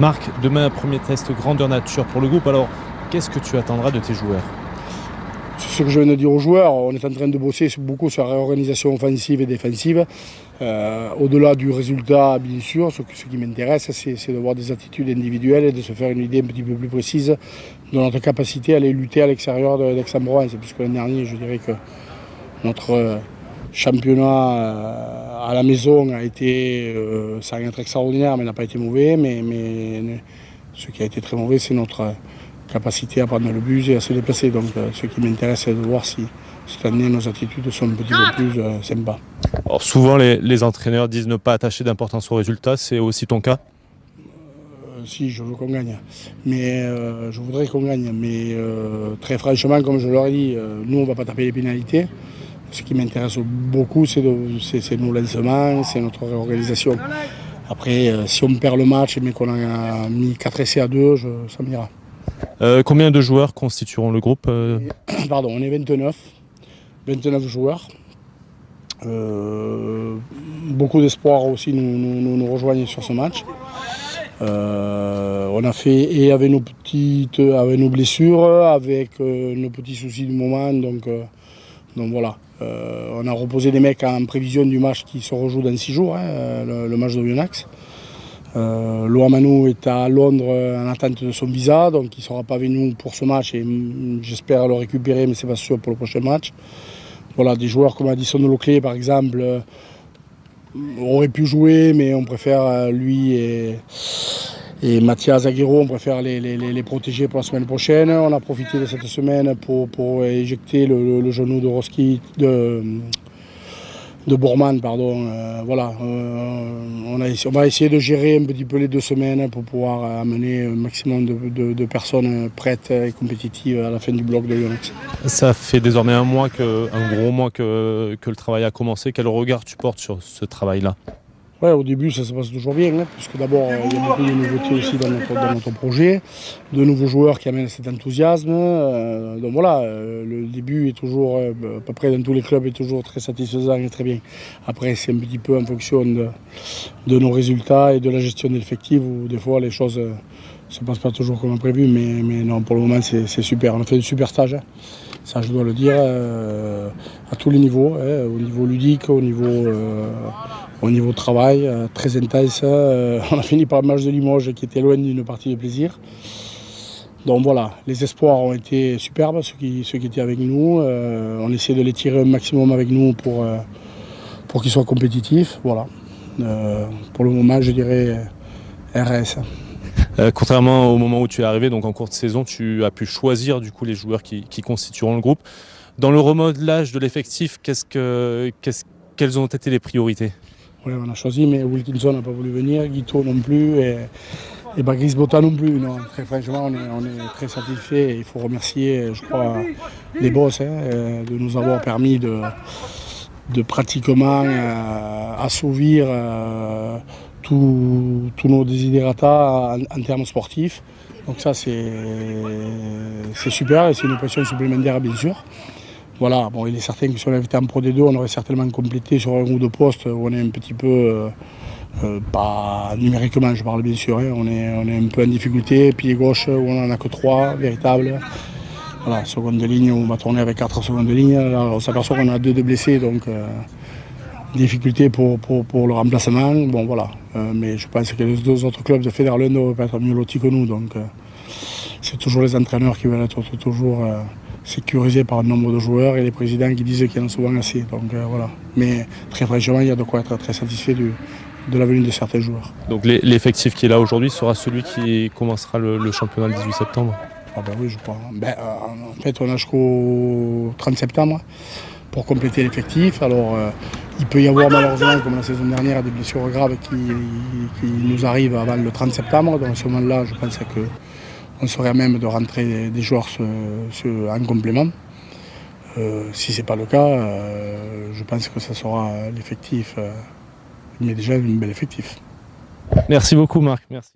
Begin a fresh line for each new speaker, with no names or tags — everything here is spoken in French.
Marc, demain, premier test grandeur nature pour le groupe. Alors, qu'est-ce que tu attendras de tes joueurs?
C'est ce que je viens de dire aux joueurs. On est en train de bosser beaucoup sur la réorganisation offensive et défensive. Au-delà du résultat, bien sûr, ce qui m'intéresse, c'est de voir des attitudes individuelles et de se faire une idée un petit peu plus précise de notre capacité à aller lutter à l'extérieur d'Aix-en-Provence. Puisque l'an dernier, je dirais que notre championnat à la maison a été, sans être extraordinaire, mais n'a pas été mauvais. Mais ce qui a été très mauvais, c'est notre capacité à prendre le bus et à se déplacer. Donc ce qui m'intéresse, c'est de voir si cette année nos attitudes sont un petit peu plus sympas.
Alors, souvent, les entraîneurs disent ne pas attacher d'importance au résultat. C'est aussi ton cas?
Si, je veux qu'on gagne. Mais je voudrais qu'on gagne. Mais très franchement, comme je leur ai dit, nous, on ne va pas taper les pénalités. Ce qui m'intéresse beaucoup, c'est nos lancements, c'est notre réorganisation. Après, si on perd le match, mais qu'on a mis 4 essais à 2, ça m'ira.
Combien de joueurs constitueront le groupe?
Pardon, on est 29 joueurs. Beaucoup d'espoir aussi nous rejoignent sur ce match. On a fait, et avec nos blessures, avec nos petits soucis du moment, donc voilà. On a reposé des mecs en prévision du match qui se rejoue dans 6 jours, le match de Oyonnax. Loamanou est à Londres en attente de son visa, donc il ne sera pas avec nous pour ce match et j'espère le récupérer, mais c'est pas sûr pour le prochain match. Voilà, des joueurs comme Addison Leclerc par exemple auraient pu jouer, mais on préfère lui et Mathias Aguero, on préfère les protéger pour la semaine prochaine. On a profité de cette semaine pour éjecter le genou de Roski, de Bourman, pardon. Voilà, on va essayer de gérer un petit peu les 2 semaines pour pouvoir amener un maximum de personnes prêtes et compétitives à la fin du bloc de Oyonnax.
Ça fait désormais un gros mois que le travail a commencé. Quel regard tu portes sur ce travail-là?
Ouais, au début, ça se passe toujours bien, puisque d'abord, il y a beaucoup de nouveautés aussi dans notre projet, de nouveaux joueurs qui amènent cet enthousiasme. Donc voilà, le début est toujours, à peu près dans tous les clubs, est toujours très satisfaisant et très bien. Après, c'est un petit peu en fonction de nos résultats et de la gestion de l'effectif, où des fois, les choses ne se passent pas toujours comme prévu, mais non, pour le moment, c'est super. On a fait de super stages, ça je dois le dire, à tous les niveaux, au niveau ludique, au niveau travail, très intense. On a fini par le match de Limoges qui était loin d'une partie de plaisir. Donc voilà, les espoirs ont été superbes, ceux qui étaient avec nous. On essaie de les tirer un maximum avec nous pour qu'ils soient compétitifs. Voilà. Pour le moment, je dirais RS.
Contrairement au moment où tu es arrivé, donc en cours de saison, tu as pu choisir du coup les joueurs qui constitueront le groupe. Dans le remodelage de l'effectif, quelles ont été les priorités?
Ouais, on a choisi, mais Wilkinson n'a pas voulu venir, Guito non plus, et Bagris Botta non plus. Non. Très franchement, on est très satisfait. Il faut remercier, je crois, les boss de nous avoir permis de pratiquement assouvir tous nos desiderata en termes sportifs. Donc ça, c'est super et c'est une pression supplémentaire, bien sûr. Voilà, bon, il est certain que si on avait été en Pro D2, on aurait certainement complété sur un ou deux postes où on est un petit peu, pas numériquement, je parle bien sûr, on est un peu en difficulté. Pied gauche, où on n'en a que 3 véritables. Voilà, seconde ligne, on va tourner avec 4 secondes de ligne. Là, on s'aperçoit qu'on a 2 de blessés, donc difficulté pour le remplacement. Bon, voilà. Mais je pense que les 2 autres clubs de Fédéralund doivent être mieux lotis que nous. Donc c'est toujours les entraîneurs qui veulent être toujours sécurisés par un nombre de joueurs et les présidents qui disent qu'il y en a souvent assez. Donc voilà. Mais très franchement, il y a de quoi être très satisfait de la venue de certains joueurs.
Donc l'effectif qui est là aujourd'hui sera celui qui commencera le championnat le 18 septembre?
Ah ben oui, je crois. En fait, on a jusqu'au 30 septembre pour compléter l'effectif. Alors, il peut y avoir malheureusement, comme la saison dernière, des blessures graves qui nous arrivent avant le 30 septembre. Donc à ce moment-là, je pense qu'on serait à même de rentrer des joueurs en complément. Si ce n'est pas le cas, je pense que ça sera l'effectif, mais déjà un bel effectif.
Merci beaucoup Marc, merci.